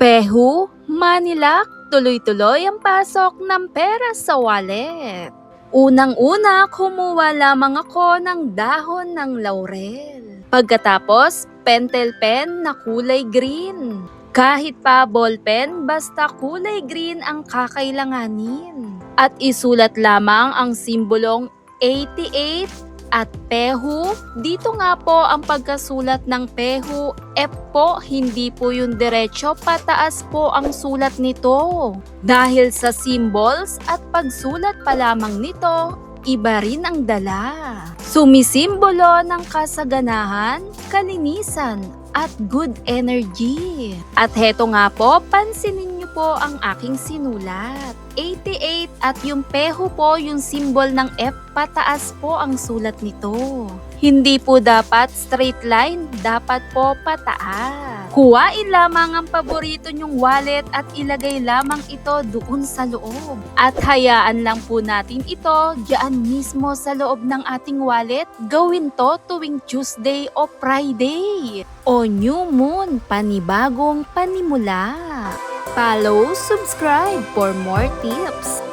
Pehu, Manilak, tuloy-tuloy ang pasok ng pera sa wallet. Unang-una, kumuha lamang ako ng dahon ng laurel. Pagkatapos, pentel pen na kulay green. Kahit pa ballpen, basta kulay green ang kakailanganin. At isulat lamang ang simbolong 88 at pehu. Dito nga po ang pagkasulat ng pehu. F po, hindi po yung diretso, pataas po ang sulat nito. Dahil sa symbols at pagsulat pa lamang nito, iba rin ang dala. Sumisimbolo ng kasaganahan, kalinisan, at good energy. At heto nga po, pansinin niyo po ang aking sinulat. 88 at yung peho po, yung symbol ng F, pataas po ang sulat nito. Hindi po dapat straight line, dapat po pataas. Kuhain lamang ang paborito nyong wallet at ilagay lamang ito doon sa loob. At hayaan lang po natin ito diyan mismo sa loob ng ating wallet. Gawin to tuwing Tuesday o Friday. O New Moon, panibagong panimula. Follow, subscribe for more tips.